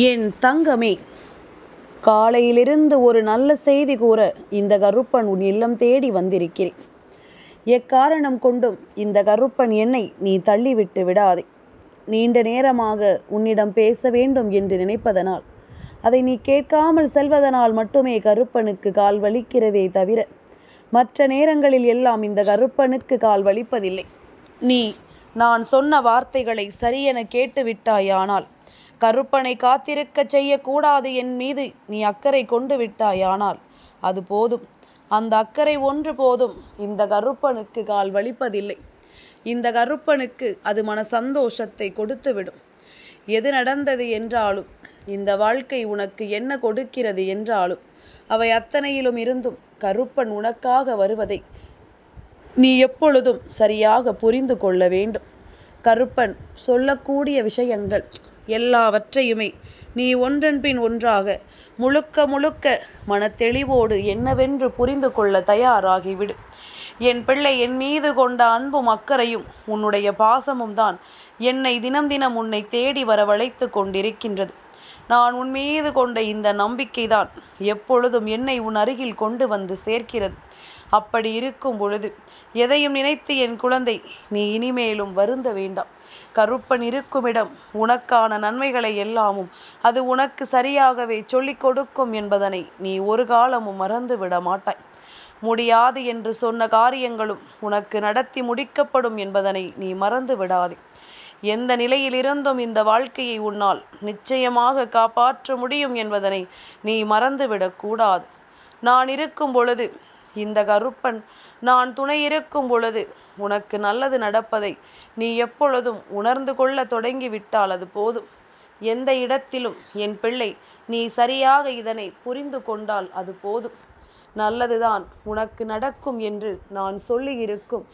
என் தங்கமே, காலையிலிருந்து ஒரு நல்ல செய்தி கூற இந்த கருப்பன் உன் இல்லம் தேடி வந்திருக்கிறேன். எக்காரணம் கொண்டும் இந்த கருப்பன் என்னை நீ தள்ளிவிட்டு விடாதே. நீண்ட நேரமாக உன்னிடம் பேச வேண்டும் என்று நினைப்பதனால், அதை நீ கேட்காமல் செல்வதனால் மட்டுமே கருப்பனுக்கு கால் வலிக்கிறதே தவிர மற்ற நேரங்களில் எல்லாம் இந்த கருப்பனுக்கு கால் வலிப்பதில்லை. நீ நான் சொன்ன வார்த்தைகளை சரியென கேட்டுவிட்டாயானால், கருப்பனை காத்திருக்க செய்யக்கூடாது என் மீது நீ அக்கறை கொண்டு விட்டாயானால் அது போதும். அந்த அக்கறை ஒன்று போதும். இந்த கருப்பனுக்கு கால் வலிப்பதில்லை. இந்த கருப்பனுக்கு அது மன சந்தோஷத்தை கொடுத்துவிடும். எது நடந்தது என்றாலும், இந்த வாழ்க்கை உனக்கு என்ன கொடுக்கிறது என்றாலும், அவை அத்தனையிலும் இருந்தும் கருப்பன் உனக்காக வருவதை நீ எப்பொழுதும் சரியாக புரிந்து கொள்ள வேண்டும். கருப்பன் சொல்லக்கூடிய விஷயங்கள் எல்லாவற்றையுமே நீ ஒன்றன் பின் ஒன்றாக முழுக்க முழுக்க மனத்தெளிவோடு என்னவென்று புரிந்து கொள்ள தயாராகிவிடு. என் பிள்ளை, என் மீது கொண்ட அன்பும் அக்கறையும் உன்னுடைய பாசமும் தான் என்னை தினம் தினம் உன்னை தேடி வரவழைத்து கொண்டிருக்கின்றது. நான் உன் மீது கொண்ட இந்த நம்பிக்கைதான் எப்பொழுதும் என்னை உன் அருகில் கொண்டு வந்து சேர்க்கிறது. அப்படி இருக்கும் பொழுது எதையும் நினைத்து என் குழந்தை, நீ இனிமேலும் வருந்த வேண்டாம். கருப்பன் இருக்குமிடம் உனக்கான நன்மைகளை எல்லாமும் அது உனக்கு சரியாகவே சொல்லிக் கொடுக்கும் என்பதனை நீ ஒரு காலமும் மறந்து விட மாட்டாய். முடியாது என்று சொன்ன காரியங்களும் உனக்கு நடத்தி முடிக்கப்படும் என்பதனை நீ மறந்து விடாதே. எந்த நிலையிலிருந்தும் இந்த வாழ்க்கையை உன்னால் நிச்சயமாக காப்பாற்ற முடியும் என்பதனை நீ மறந்துவிடக்கூடாது. நான் இருக்கும் பொழுது, இந்த கருப்பன் நான் துணை இருக்கும் பொழுது உனக்கு நல்லது நடப்பதை நீ எப்பொழுதும் உணர்ந்து கொள்ள தொடங்கிவிட்டால் அது போதும். எந்த இடத்திலும் என் பிள்ளை, நீ சரியாக இதனை புரிந்து கொண்டால் அது போதும். நல்லதுதான் உனக்கு நடக்கும் என்று நான் சொல்லியிருக்கும்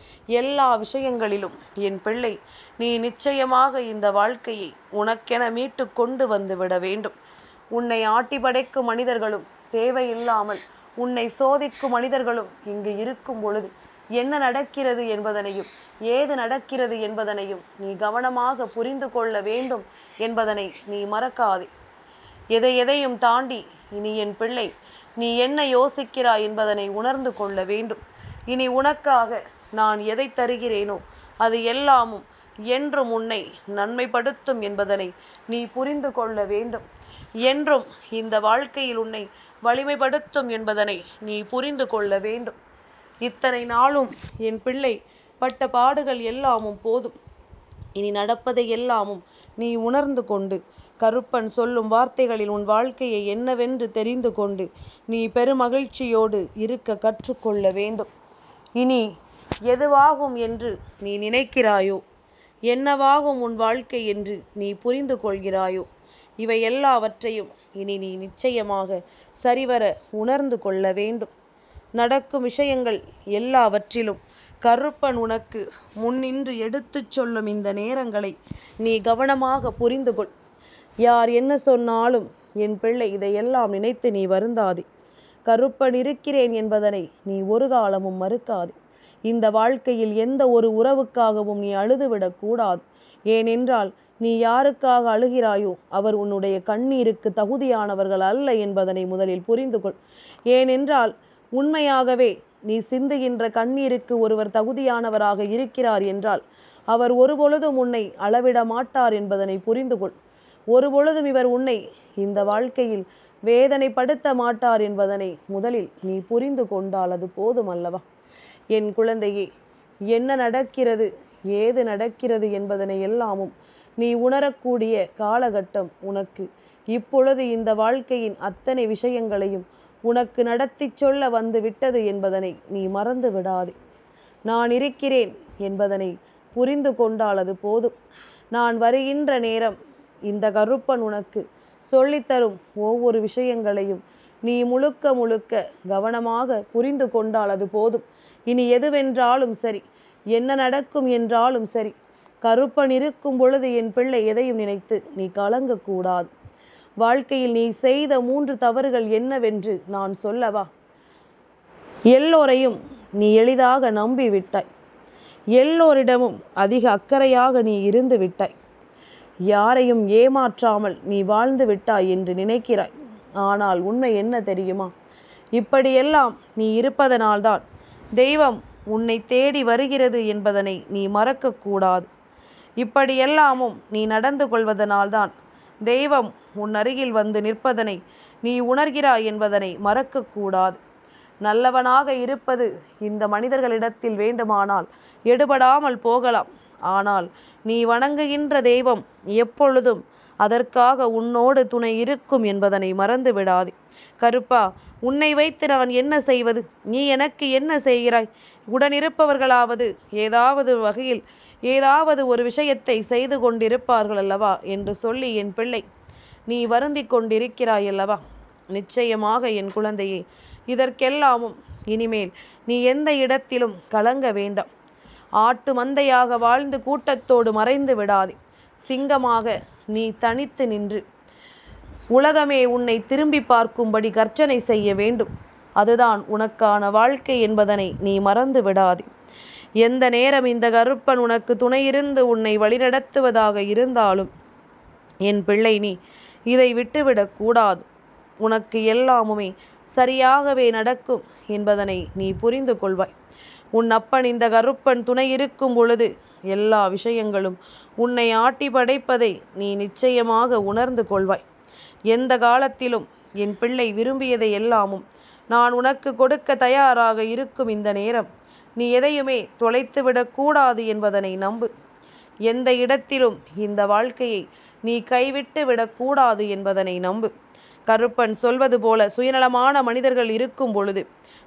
எல்லா விஷயங்களிலும் என் பிள்ளை, நீ நிச்சயமாக இந்த வாழ்க்கையை உனக்கென மீட்டு கொண்டு வந்து விட வேண்டும். உன்னை ஆட்டி படைக்கும் மனிதர்களும் தேவையில்லாமல் உன்னை சோதிக்கும் மனிதர்களும் இங்கு இருக்கும் பொழுது என்ன நடக்கிறது என்பதனையும் ஏது நடக்கிறது என்பதனையும் நீ கவனமாக புரிந்து கொள்ள வேண்டும் என்பதனை நீ மறக்காதே. எதையும் தாண்டி இனி என் பிள்ளை, நீ என்ன யோசிக்கிறாய் என்பதனை உணர்ந்து கொள்ள வேண்டும். இனி உனக்காக நான் எதை தருகிறேனோ அது எல்லாமும் என்றும் உன்னை நன்மைப்படுத்தும் என்பதனை நீ புரிந்து கொள்ள வேண்டும். என்றும் இந்த வாழ்க்கையில் உன்னை வலிமைப்படுத்தும் என்பதனை நீ புரிந்து கொள்ள வேண்டும். இத்தனை நாளும் என் பிள்ளை பட்ட பாடுகள் எல்லாமும் போதும். இனி நடப்பதை எல்லாமும் நீ உணர்ந்து கொண்டு, கருப்பன் சொல்லும் வார்த்தைகளில் உன் வாழ்க்கையை என்னவென்று தெரிந்து கொண்டு நீ பெருமகிழ்ச்சியோடு இருக்க கற்றுக்கொள்ள வேண்டும். இனி எதுவாகும் என்று நீ நினைக்கிறாயோ, என்னவாகும் உன் வாழ்க்கை என்று நீ புரிந்து கொள்கிறாயோ, இவை எல்லாவற்றையும் இனி நீ நிச்சயமாக சரிவர உணர்ந்து கொள்ள வேண்டும். நடக்கும் விஷயங்கள் எல்லாவற்றிலும் கருப்பன் உனக்கு முன்னின்று எடுத்துச் சொல்லும் இந்த நேரங்களை நீ கவனமாக புரிந்து கொள். யார் என்ன சொன்னாலும் என் பிள்ளை, இதையெல்லாம் நினைத்து நீ வருந்தாதே. கருப்பன் இருக்கிறேன் என்பதனை நீ ஒரு காலமும் மறுக்காதே. இந்த வாழ்க்கையில் எந்த ஒரு உறவுக்காகவும் நீ அழுதுவிடக்கூடாது. ஏனென்றால் நீ யாருக்காக அழுகிறாயோ அவர் உன்னுடைய கண்ணீருக்கு தகுதியானவர்கள் அல்ல என்பதனை முதலில் புரிந்து கொள். ஏனென்றால் உண்மையாகவே நீ சிந்துகின்ற கண்ணீருக்கு ஒருவர் தகுதியானவராக இருக்கிறார் என்றால் அவர் ஒருபொழுதும் உன்னை அளவிட மாட்டார் என்பதனை புரிந்து கொள். ஒருபொழுதும் இவர் உன்னை இந்த வாழ்க்கையில் வேதனைப்படுத்த மாட்டார் என்பதனை முதலில் நீ புரிந்து கொண்டால் அது போதும் அல்லவா? என் குழந்தையே, என்ன நடக்கிறது, ஏது நடக்கிறது என்பதனை எல்லாமும் நீ உணரக்கூடிய காலகட்டம் உனக்கு இப்பொழுது இந்த வாழ்க்கையின் அத்தனை விஷயங்களையும் உனக்கு நடத்தி சொல்ல வந்து விட்டது என்பதனை நீ மறந்து விடாதே. நான் இருக்கிறேன் என்பதனை புரிந்து கொண்டால் அது போதும். நான் வருகின்ற நேரம் இந்த கருப்பன் உனக்கு சொல்லித்தரும் ஒவ்வொரு விஷயங்களையும் நீ முழுக்க முழுக்க கவனமாக புரிந்து கொண்டால் அது போதும். இனி எதுவென்றாலும் சரி, என்ன நடக்கும் என்றாலும் சரி, கருப்பன் இருக்கும் பொழுது என் பிள்ளை எதையும் நினைத்து நீ கலங்கக்கூடாது. வாழ்க்கையில் நீ செய்த 3 தவறுகள் என்னவென்று நான் சொல்லவா? எல்லோரையும் நீ எளிதாக நம்பி விட்டாய். எல்லோரிடமும் அதிக அக்கறையாக நீ இருந்து விட்டாய். யாரையும் ஏமாற்றாமல் நீ வாழ்ந்து விட்டாய் என்று நினைக்கிறாய். ஆனால் உண்மை என்ன தெரியுமா? இப்படியெல்லாம் நீ இருப்பதனால்தான் தெய்வம் உன்னை தேடி வருகிறது என்பதனை நீ மறக்கக்கூடாது. இப்படியெல்லாமும் நீ நடந்து கொள்வதனால்தான் தெய்வம் உன் அருகில் வந்து நிற்பதனை நீ உணர்கிறாய் என்பதனை மறக்கக்கூடாது. நல்லவனாக இருப்பது இந்த மனிதர்களிடத்தில் வேண்டுமானால் எடுபடாமல் போகலாம். ஆனால் நீ வணங்குகின்ற தெய்வம் எப்பொழுதும் அதற்காக உன்னோடு துணை இருக்கும் என்பதனை மறந்து விடாதே. கருப்பா, உன்னை வைத்து நான் என்ன செய்வது? நீ எனக்கு என்ன செய்கிறாய்? உடனிருப்பவர்களாவது ஏதாவது வகையில் ஏதாவது ஒரு விஷயத்தை செய்து கொண்டிருப்பார்கள் அல்லவா என்று சொல்லி என் பிள்ளை நீ வருந்தி கொண்டிருக்கிறாய் அல்லவா? நிச்சயமாக என் குழந்தையே, இதற்கெல்லாமும் இனிமேல் நீ எந்த இடத்திலும் கலங்க வேண்டாம். ஆட்டு மந்தையாக வாழ்ந்து கூட்டத்தோடு மறைந்து விடாதே. சிங்கமாக நீ தனித்து நின்று உலகமே உன்னை திரும்பி பார்க்கும்படி கர்ஜனை செய்ய வேண்டும். அதுதான் உனக்கான வாழ்க்கை என்பதனை நீ மறந்து விடாதே. எந்த நேரம் இந்த கருப்பன் உனக்கு துணையிருந்து உன்னை வழிநடத்துவதாக இருந்தாலும் என் பிள்ளை நீ இதை விட்டுவிடக்கூடாது. உனக்கு எல்லாமுமே சரியாகவே நடக்கும் என்பதனை நீ புரிந்து கொள்வாய். உன் அப்பன் இந்த கருப்பன் துணை இருக்கும் பொழுது எல்லா விஷயங்களும் உன்னை ஆட்டி படைப்பதை நீ நிச்சயமாக உணர்ந்து கொள்வாய். எந்த காலத்திலும் என் பிள்ளை விரும்பியதை எல்லாமும் நான் உனக்கு கொடுக்க தயாராக இருக்கும் இந்த நேரம் நீ எதையுமே தொலைத்துவிடக்கூடாது என்பதனை நம்பு. எந்த இடத்திலும் இந்த வாழ்க்கையை நீ கைவிட்டு விடக்கூடாது என்பதனை நம்பு. கருப்பன் சொல்வது போல சுயநலமான மனிதர்கள் இருக்கும் பொழுது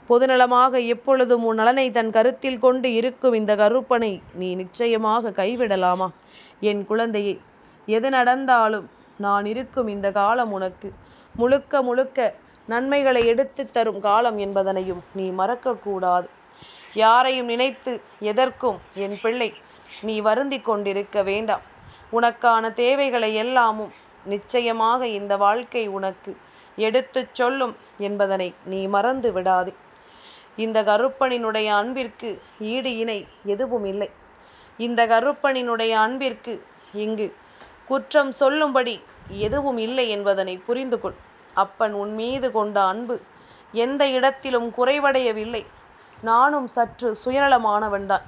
பொதுநலமாக எப்பொழுதும் உன் நலனை தன் கருத்தில் கொண்டு இருக்கும் இந்த கருப்பனை நீ நிச்சயமாக கைவிடலாமா? என் குழந்தையே, எது நடந்தாலும் நான் இருக்கும் இந்த காலம் உனக்கு முழுக்க முழுக்க நன்மைகளை எடுத்து தரும் காலம் என்பதனையும் நீ மறக்கக்கூடாது. யாரையும் நினைத்து எதற்கும் என் பிள்ளை நீ வருந்தி கொண்டிருக்க வேண்டாம். உனக்கான தேவைகளை எல்லாமும் நிச்சயமாக இந்த வாழ்க்கை உனக்கு எடுத்து சொல்லும் என்பதனை நீ மறந்து விடாதே. இந்த கருப்பனினுடைய அன்பிற்கு ஈடு இணை எதுவும் இல்லை. இந்த கருப்பனினுடைய அன்பிற்கு இங்கு குற்றம் சொல்லும்படி எதுவும் இல்லை என்பதனை புரிந்து கொள். அப்பன் உன் மீது கொண்ட அன்பு எந்த இடத்திலும் குறைவடையவில்லை. நானும் சற்று சுயநலமானவன்தான்.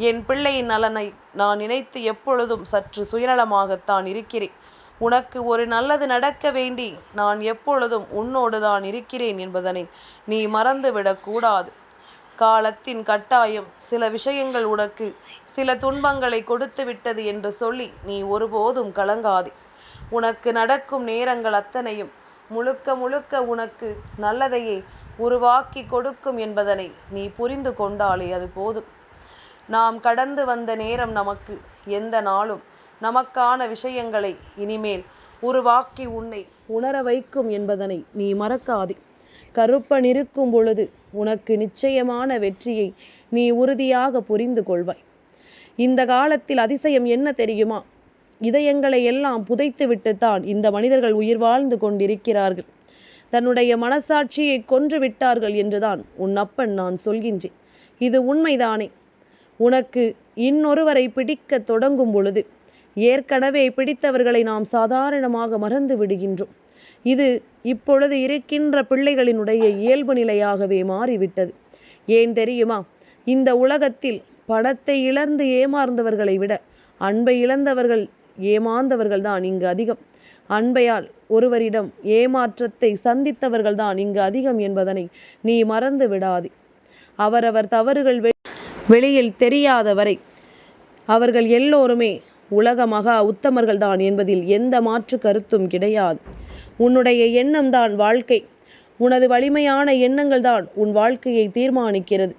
என் பிள்ளையின் நலனை நான் நினைத்து எப்பொழுதும் சற்று சுயநலமாகத்தான் இருக்கிறேன். உனக்கு ஒரு நல்லது நடக்க வேண்டி நான் எப்பொழுதும் உன்னோடு தான் இருக்கிறேன் என்பதனை நீ மறந்துவிடக்கூடாது. காலத்தின் கட்டாயம் சில விஷயங்கள் உனக்கு சில துன்பங்களை கொடுத்து விட்டது என்று சொல்லி நீ ஒருபோதும் கலங்காதே. உனக்கு நடக்கும் நேரங்கள் அத்தனையும் முழுக்க முழுக்க உனக்கு நல்லதையே உருவாக்கி கொடுக்கும் என்பதனை நீ புரிந்து கொண்டாலே அது போதும். நாம் கடந்து வந்த நேரம் நமக்கு எந்த நாளும் நமக்கான விஷயங்களை இனிமேல் உருவாக்கி உன்னை உணர வைக்கும் என்பதனை நீ மறக்காதே. கருப்பன் இருக்கும் பொழுது உனக்கு நிச்சயமான வெற்றியை நீ உறுதியாக புரிந்து கொள்வாய். இந்த காலத்தில் அதிசயம் என்ன தெரியுமா? இதயங்களை எல்லாம் புதைத்து விட்டுத்தான் இந்த மனிதர்கள் உயிர் வாழ்ந்து கொண்டிருக்கிறார்கள். தன்னுடைய மனசாட்சியை கொன்று விட்டார்கள் என்றுதான் உன் அப்பன் நான் சொல்கின்றேன். இது உண்மைதானே? உனக்கு இன்னொருவரை பிடிக்க தொடங்கும் பொழுது ஏற்கனவே பிடித்தவர்களை நாம் சாதாரணமாக மறந்து விடுகின்றோம். இது இப்பொழுது இருக்கின்ற பிள்ளைகளினுடைய இயல்பு நிலையாகவே மாறிவிட்டது. ஏன் தெரியுமா? இந்த உலகத்தில் பணத்தை இழந்து ஏமாந்தவர்களை விட அன்பை இழந்தவர்கள் ஏமாந்தவர்கள் தான் இங்கு அதிகம். அன்பையால் ஒருவரிடம் ஏமாற்றத்தை சந்தித்தவர்கள் தான் இங்கு அதிகம் என்பதனை நீ மறந்து விடாதே. அவரவர் தவறுகள் வெளியில் தெரியாதவரை அவர்கள் எல்லோருமே உலக மகா உத்தமர்கள்தான் என்பதில் எந்த மாற்று கருத்தும் கிடையாது. உன்னுடைய எண்ணம் தான் வாழ்க்கை. உனது வலிமையான எண்ணங்கள் தான் உன் வாழ்க்கையை தீர்மானிக்கிறது.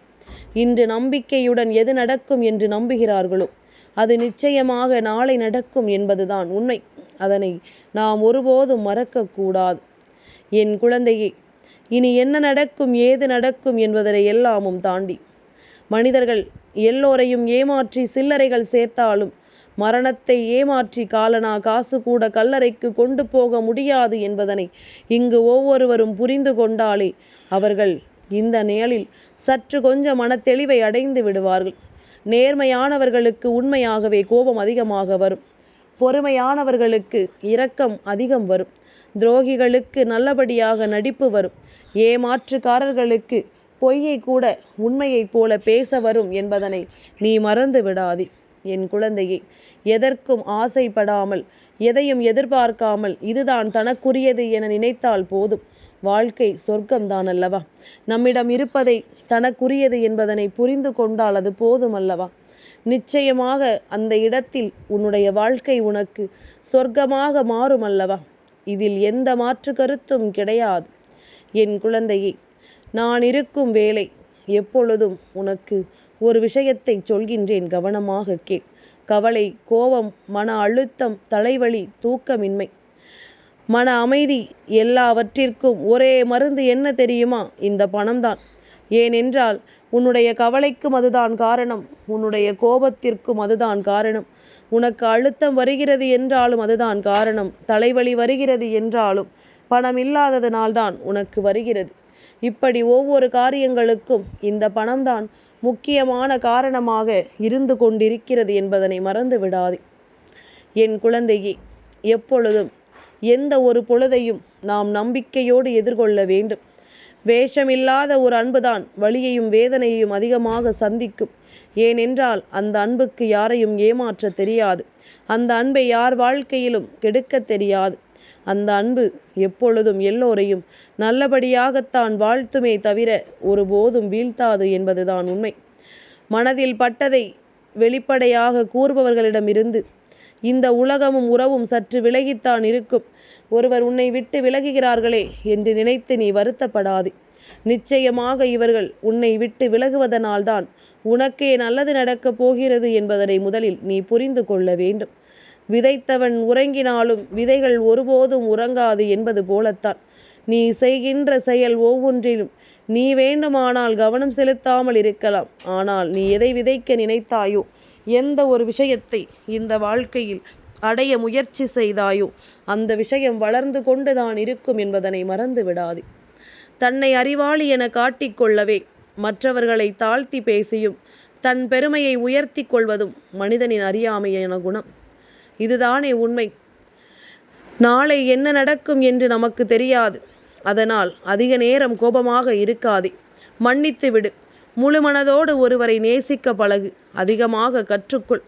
இன்று நம்பிக்கையுடன் எது நடக்கும் என்று நம்புகிறார்களோ அது நிச்சயமாக நாளை நடக்கும் என்பதுதான் உண்மை. அதனை நாம் ஒருபோதும் மறக்கக்கூடாது. என் குழந்தையே, இனி என்ன நடக்கும் ஏது நடக்கும் என்பதனை எல்லாமும் தாண்டி மனிதர்கள் எல்லோரையும் ஏமாற்றி சில்லறைகள் சேர்த்தாலும் மரணத்தை ஏமாற்றி காலனா காசு கூட கல்லறைக்கு கொண்டு போக முடியாது என்பதனை இங்கு ஒவ்வொருவரும் புரிந்து கொண்டாலே அவர்கள் இந்த நிலையில் சற்று கொஞ்சம் மனத்தெளிவை அடைந்து விடுவார்கள். நேர்மையானவர்களுக்கு உண்மையாகவே கோபம் அதிகமாக வரும். பொறுமையானவர்களுக்கு இரக்கம் அதிகம் வரும். துரோகிகளுக்கு நல்லபடியாக நடிப்பு வரும். ஏமாற்றுக்காரர்களுக்கு பொய்யை கூட உண்மையைப் போல பேச வரும் என்பதனை நீ மறந்து விடாதே. என் குழந்தையே, எதற்கும் ஆசைப்படாமல், எதையும் எதிர்பார்க்காமல் இதுதான் தனக்குரியது என நினைத்தால் போதும். வாழ்க்கை சொர்க்கம்தான் அல்லவா? நம்மிடம் இருப்பதை தனக்குரியது என்பதனை புரிந்து கொண்டால் அது போதும் அல்லவா? நிச்சயமாக அந்த இடத்தில் உன்னுடைய வாழ்க்கை உனக்கு சொர்க்கமாக மாறும் அல்லவா? இதில் எந்த மாற்று கருத்தும் கிடையாது. என் குழந்தையே, நான் இருக்கும் வேளை எப்பொழுதும் உனக்கு ஒரு விஷயத்தை சொல்கின்றேன், கவனமாக கேள். கவலை, கோபம், மன அழுத்தம், தலைவலி, தூக்கமின்மை, மன அமைதி எல்லாவற்றிற்கும் ஒரே மருந்து என்ன தெரியுமா? இந்த பணம்தான். ஏனென்றால் உன்னுடைய கவலைக்கும் அதுதான் காரணம், உன்னுடைய கோபத்திற்கும் அதுதான் காரணம், உனக்கு அழுத்தம் வருகிறது என்றாலும் அதுதான் காரணம், தலைவலி வருகிறது என்றாலும் பணம் இல்லாததனால்தான் உனக்கு வருகிறது. இப்படி ஒவ்வொரு காரியங்களுக்கும் இந்த பணம்தான் முக்கியமான காரணமாக இருந்து கொண்டிருக்கிறது என்பதனை மறந்து விடாதே. என் குழந்தையே, எப்பொழுதும் எந்த ஒரு பொழுதையும் நாம் நம்பிக்கையோடு எதிர்கொள்ள வேண்டும். வேஷமில்லாத ஒரு அன்புதான் வலியையும் வேதனையையும் அதிகமாக சந்திக்கும். ஏனென்றால் அந்த அன்புக்கு யாரையும் ஏமாற்ற தெரியாது. அந்த அன்பை யார் வாழ்க்கையிலும் கெடுக்க தெரியாது. அந்த அன்பு எப்பொழுதும் எல்லோரையும் நல்லபடியாகத்தான் வாழ்த்துமே தவிர ஒருபோதும் வீழ்த்தாது என்பதுதான் உண்மை. மனதில் பட்டதை வெளிப்படையாக கூறுபவர்களிடமிருந்து இந்த உலகமும் உறவும் சற்று விலகித்தான் இருக்கும். ஒருவர் உன்னை விட்டு விலகுகிறார்களே என்று நினைத்து நீ வருத்தப்படாதே. நிச்சயமாக இவர்கள் உன்னை விட்டு விலகுவதனால்தான் உனக்கே நல்லது நடக்கப் போகிறது என்பதனை முதலில் நீ புரிந்து கொள்ள வேண்டும். விதைத்தவன் உறங்கினாலும் விதைகள் ஒருபோதும் உறங்காது என்பது போலத்தான் நீ செய்கின்ற செயல் ஒவ்வொன்றிலும் நீ வேண்டுமானால் கவனம் செலுத்தாமல் இருக்கலாம். ஆனால் நீ எதை விதைக்க நினைத்தாயோ, எந்த ஒரு விஷயத்தை இந்த வாழ்க்கையில் அடைய முயற்சி செய்தாயோ அந்த விஷயம் வளர்ந்து கொண்டுதான் இருக்கும் என்பதனை மறந்து விடாதே. தன்னை அறிவாளி என காட்டிக்கொள்ளவே மற்றவர்களை தாழ்த்தி பேசியும் தன் பெருமையை உயர்த்தி கொள்வதும் மனிதனின் அறியாமையான குணம். இதுதானே உண்மை. நாளை என்ன நடக்கும் என்று நமக்கு தெரியாது. அதனால் அதிக நேரம் கோபமாக இருக்காதே. மன்னித்து விடு. முழு மனதோடு ஒருவரை நேசிக்க பழகு. அதிகமாக கற்றுக்கொள்.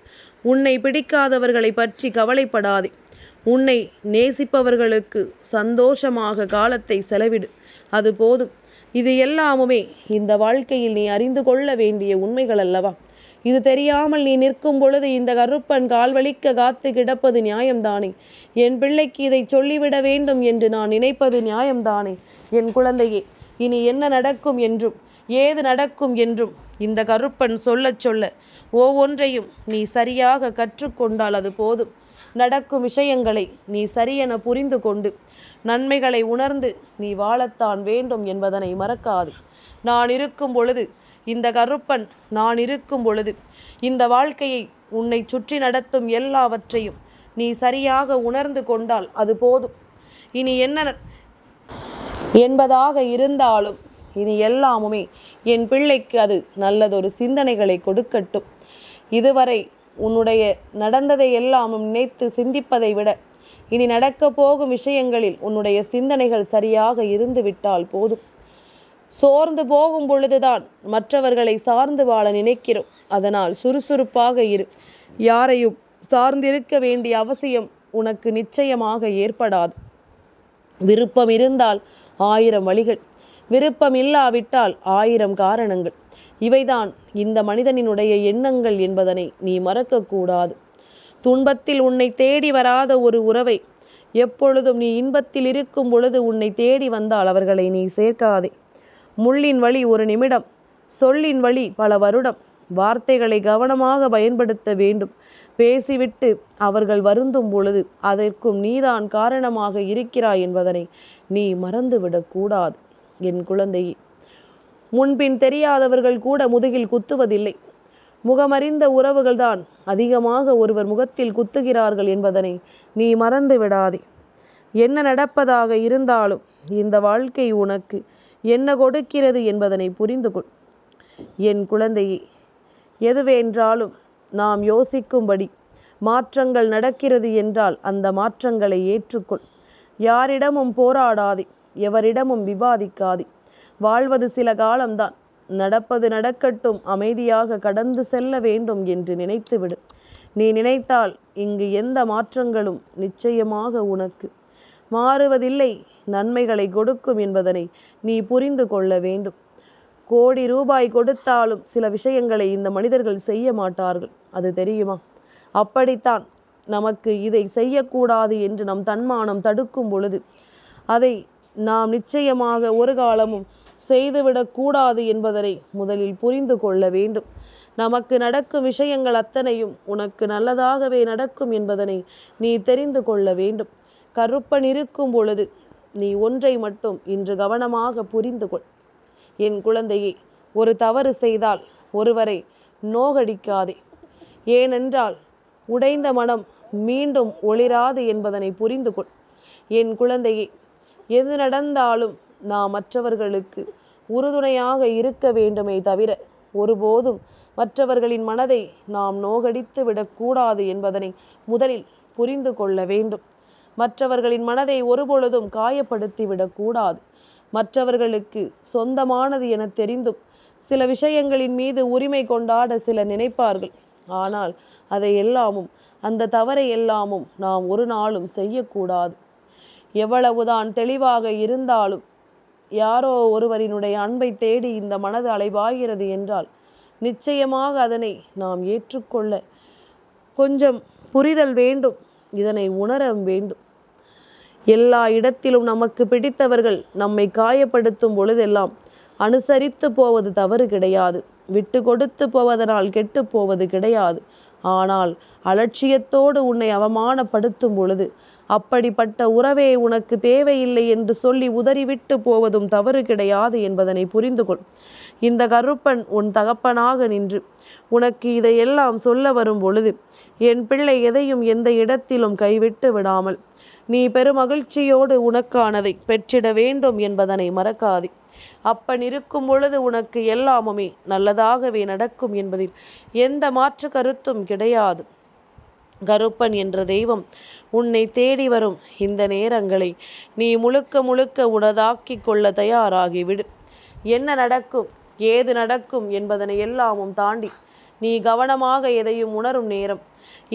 உன்னை பிடிக்காதவர்களை பற்றி கவலைப்படாதே. உன்னை நேசிப்பவர்களுக்கு சந்தோஷமாக காலத்தை செலவிடு. அது போதும். இது எல்லாமுமே இந்த வாழ்க்கையில் நீ அறிந்து கொள்ள வேண்டிய உண்மைகள் அல்லவா? இது தெரியாமல் நீ நிற்கும் பொழுது இந்த கருப்பன் கால்வலிக்க காத்து கிடப்பது நியாயம்தானே? என் பிள்ளைக்கு இதை சொல்லிவிட வேண்டும் என்று நான் நினைப்பது நியாயம்தானே? என் குழந்தையே, இனி என்ன நடக்கும் என்றும் ஏது நடக்கும் என்றும் இந்த கருப்பன் சொல்ல சொல்ல ஒவ்வொன்றையும் நீ சரியாக கற்றுக்கொண்டால் அது போதும். நடக்கும் விஷயங்களை நீ சரியென புரிந்து கொண்டு நன்மைகளை உணர்ந்து நீ வாழத்தான் வேண்டும் என்பதனை மறக்காது. நான் இருக்கும் பொழுது இந்த கருப்பன், நான் இருக்கும் பொழுது இந்த வாழ்க்கையை உன்னை சுற்றி நடத்தும் எல்லாவற்றையும் நீ சரியாக உணர்ந்து கொண்டால் அது போதும். இனி என்ன என்பதாக இருந்தாலும் இனி எல்லாமுமே என் பிள்ளைக்கு அது நல்லதொரு சிந்தனைகளை கொடுக்கட்டும். இதுவரை உன்னுடைய நடந்ததை எல்லாமும் நினைத்து சிந்திப்பதை விட இனி நடக்கப் போகும் விஷயங்களில் உன்னுடைய சிந்தனைகள் சரியாக இருந்து விட்டால் போதும். சோர்ந்து போகும் பொழுதுதான் மற்றவர்களை சார்ந்து வாழ நினைக்கிறோம். அதனால் சுறுசுறுப்பாக இரு. யாரையும் சார்ந்திருக்க வேண்டிய அவசியம் உனக்கு நிச்சயமாக ஏற்படாது. விருப்பம் இருந்தால் 1000 வழிகள், விருப்பம் இல்லாவிட்டால் 1000 காரணங்கள். இவைதான் இந்த மனிதனினுடைய எண்ணங்கள் என்பதனை நீ மறக்கக்கூடாது. துன்பத்தில் உன்னை தேடி வராத ஒரு உறவை எப்பொழுதும் நீ இன்பத்தில் இருக்கும் பொழுது உன்னை தேடி வந்தால் அவர்களை நீ சேர்க்காதே. முள்ளின் வழி ஒரு நிமிடம், சொல்லின் வழி பல வருடம். வார்த்தைகளை கவனமாக பயன்படுத்த வேண்டும். பேசிவிட்டு அவர்கள் வருந்தும் பொழுது அதற்கும் நீதான் காரணமாக இருக்கிறாய் என்பதனை நீ மறந்துவிடக்கூடாது. என் குழந்தையே, முன்பின் தெரியாதவர்கள் கூட முதுகில் குத்துவதில்லை. முகமறிந்த உறவுகள்தான் அதிகமாக ஒருவர் முகத்தில் குத்துகிறார்கள் என்பதனை நீ மறந்து விடாதே. என்ன நடப்பதாக இருந்தாலும் இந்த வாழ்க்கை உனக்கு என்ன கொடுக்கிறது என்பதனை புரிந்து கொள். என் குழந்தையே, எதுவென்றாலும் நாம் யோசிக்கும்படி மாற்றங்கள் நடக்கிறது என்றால் அந்த மாற்றங்களை ஏற்றுக்கொள். யாரிடமும் போராடாதே, எவரிடமும் விவாதிக்காதே. வாழ்வது சில காலம்தான். நடப்பது நடக்கட்டும், அமைதியாக கடந்து செல்ல வேண்டும் என்று நினைத்துவிடு. நீ நினைத்தால் இங்கு எந்த மாற்றங்களும் நிச்சயமாக உனக்கு மாறுவதில்லை, நன்மைகளை கொடுக்கும் என்பதனை நீ புரிந்து கொள்ள வேண்டும். கோடி ரூபாய் கொடுத்தாலும் சில விஷயங்களை இந்த மனிதர்கள் செய்ய மாட்டார்கள், அது தெரியுமா? அப்படித்தான் நமக்கு இதை செய்யக்கூடாது என்று நம் தன்மானம் தடுக்கும் பொழுது அதை நாம் நிச்சயமாக ஒரு காலமும் செய்துவிடக்கூடாது என்பதனை முதலில் புரிந்து கொள்ள வேண்டும். நமக்கு நடக்கும் விஷயங்கள் அத்தனையும் உனக்கு நல்லதாகவே நடக்கும் என்பதனை நீ தெரிந்து கொள்ள வேண்டும். கருப்பன் இருக்கும் பொழுது நீ ஒன்றை மட்டும் இன்று கவனமாக புரிந்து கொள். என் குழந்தையே, ஒரு தவறு செய்தால் ஒருவரை நோகடிக்காதே. ஏனென்றால் உடைந்த மனம் மீண்டும் ஒளிராது என்பதனை புரிந்து கொள். என் குழந்தையே, எது நடந்தாலும் நாம் மற்றவர்களுக்கு உறுதுணையாக இருக்க வேண்டுமே தவிர ஒருபோதும் மற்றவர்களின் மனதை நாம் நோகடித்து விடக்கூடாது என்பதனை முதலில் புரிந்து கொள்ள வேண்டும். மற்றவர்களின் மனதை ஒருபொழுதும் காயப்படுத்தி விடக்கூடாது. மற்றவர்களுக்கு சொந்தமானது என தெரிந்தும் சில விஷயங்களின் மீது உரிமை கொண்டாட சிலர் நினைப்பார்கள். ஆனால் அதை எல்லாமும், அந்த தவறை எல்லாமும் நாம் ஒரு நாளும் செய்யக்கூடாது. எவ்வளவுதான் தெளிவாக இருந்தாலும் யாரோ ஒருவரினுடைய அன்பை தேடி இந்த மனது அலைபாய்கிறது என்றால் நிச்சயமாக அதனை நாம் ஏற்றுக்கொள்ள கொஞ்சம் புரிதல் வேண்டும். இதனை உணர வேண்டும். எல்லா இடத்திலும் நமக்கு பிடித்தவர்கள் நம்மை காயப்படுத்தும் பொழுதெல்லாம் அனுசரித்து போவது தவறு கிடையாது. விட்டு கொடுத்து போவதனால் கெட்டு போவது கிடையாது. ஆனால் அலட்சியத்தோடு உன்னை அவமானப்படுத்தும் பொழுது அப்படிப்பட்ட உறவே உனக்கு தேவையில்லை என்று சொல்லி உதறிவிட்டு போவதும் தவறு கிடையாது என்பதனை புரிந்து கொள். இந்த கருப்பன் உன் தகப்பனாக நின்று உனக்கு இதையெல்லாம் சொல்ல வரும் பொழுது என் பிள்ளை எதையும் எந்த இடத்திலும் கைவிட்டு விடாமல் நீ பெருமகிழ்ச்சியோடு உனக்கானதை பெற்றிட வேண்டும் என்பதனை மறக்காதே. அப்பன் இருக்கும் பொழுது உனக்கு எல்லாமுமே நல்லதாகவே நடக்கும் என்பதில் எந்த மாற்று கருத்தும் கிடையாது. கருப்பன் என்ற தெய்வம் உன்னை தேடி வரும் இந்த நேரங்களை நீ முழுக்க முழுக்க உனதாக்கி கொள்ள தயாராகிவிடு. என்ன நடக்கும், ஏது நடக்கும் என்பதனை எல்லாமும் தாண்டி நீ கவனமாக எதையும் உணரும் நேரம்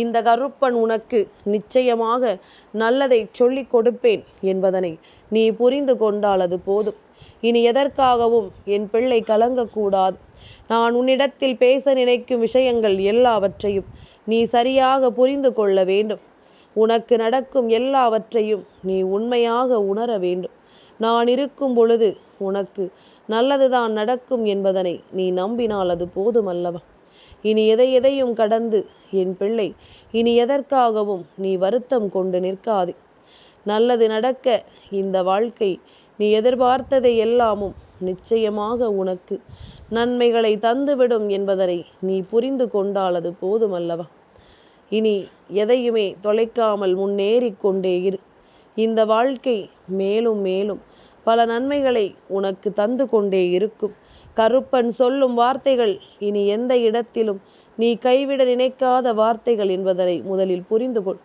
இந்த கருப்பன் உனக்கு நிச்சயமாக நல்லதை சொல்லிக் கொடுப்பேன் என்பதனை நீ புரிந்து கொண்டால் அது போதும். இனி எதற்காகவும் என் பிள்ளை கலங்கக்கூடாது. நான் உன்னிடத்தில் பேச நினைக்கும் விஷயங்கள் எல்லாவற்றையும் நீ சரியாக புரிந்து கொள்ள வேண்டும். உனக்கு நடக்கும் எல்லாவற்றையும் நீ உண்மையாக உணர வேண்டும். நான் இருக்கும் பொழுது உனக்கு நல்லதுதான் நடக்கும் என்பதனை நீ நம்பினால் அது போதுமல்லவா? இனி எதையும் கடந்து என் பிள்ளை இனி எதற்காகவும் நீ வருத்தம் கொண்டு நிற்காதே. நல்லது நடக்க இந்த வாழ்க்கை நீ எதிர்பார்த்ததை எல்லாமும் நிச்சயமாக உனக்கு நன்மைகளை தந்துவிடும் என்பதனை நீ புரிந்து கொண்டால் அது போதுமல்லவா? இனி எதையுமே தொலைக்காமல் முன்னேறி கொண்டே இரு. இந்த வாழ்க்கை மேலும் மேலும் பல நன்மைகளை உனக்கு தந்து கொண்டே இருக்கும். கருப்பன் சொல்லும் வார்த்தைகள் இனி எந்த இடத்திலும் நீ கைவிட நினைக்காத வார்த்தைகள் என்பதனை முதலில் புரிந்து கொள்.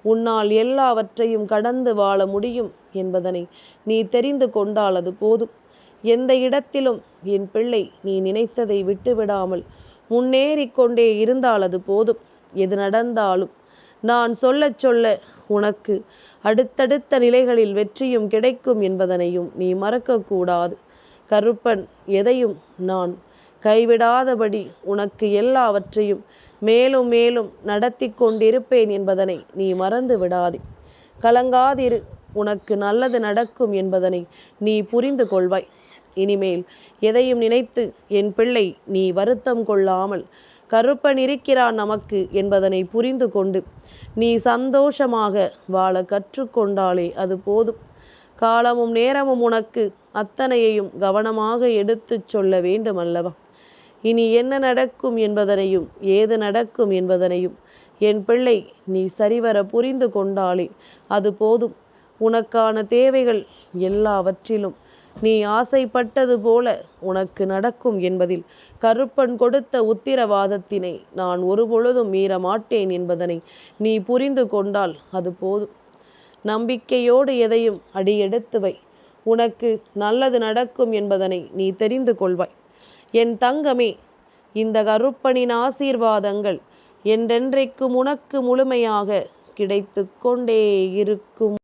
உன்னால் எல்லாவற்றையும் கடந்து வாழ முடியும் என்பதனை நீ தெரிந்து கொண்டால் அது போதும். எந்த இடத்திலும் என் பிள்ளை நீ நினைத்ததை விட்டுவிடாமல் முன்னேறி கொண்டே இருந்தால் அது போதும். எது நடந்தாலும் நான் சொல்ல சொல்ல உனக்கு அடுத்தடுத்த நிலைகளில் வெற்றியும் கிடைக்கும் என்பதனையும் நீ மறக்கக்கூடாது. கருப்பன் எதையும் நான் கைவிடாதபடி உனக்கு எல்லாவற்றையும் மேலும் மேலும் நடத்தி கொண்டிருப்பேன் என்பதனை நீ மறந்து விடாதே. கலங்காதிரு, உனக்கு நல்லது நடக்கும் என்பதனை நீ புரிந்து கொள்வாய். இனிமேல் எதையும் நினைத்து என் பிள்ளை நீ வருத்தம் கொள்ளாமல் கருப்பன் இருக்கிறான் நமக்கு என்பதனை புரிந்து கொண்டு நீ சந்தோஷமாக வாழ கற்றுக்கொண்டாலே அது போதும். காலமும் நேரமும் உனக்கு அத்தனையையும் கவனமாக எடுத்துச் சொல்ல வேண்டும் அல்லவா? இனி என்ன நடக்கும் என்பதனையும் ஏது நடக்கும் என்பதனையும் என் பிள்ளை நீ சரிவர புரிந்து கொண்டாலே அது போதும். உனக்கான தேவைகள் எல்லாவற்றிலும் நீ ஆசைப்பட்டது போல உனக்கு நடக்கும் என்பதில் கருப்பன் கொடுத்த உத்திரவாதத்தினை நான் ஒருபொழுதும் மீற மாட்டேன் என்பதனை நீ புரிந்து கொண்டால் அது போதும். நம்பிக்கையோடு எதையும் அடியெடுத்து வை. உனக்கு நல்லது நடக்கும் என்பதனை நீ தெரிந்து கொள்வாய். என் தங்கமே, இந்த கருப்பனின் ஆசீர்வாதங்கள் என்றென்றைக்கும் உனக்கு முழுமையாக கிடைத்து கொண்டே இருக்கும்.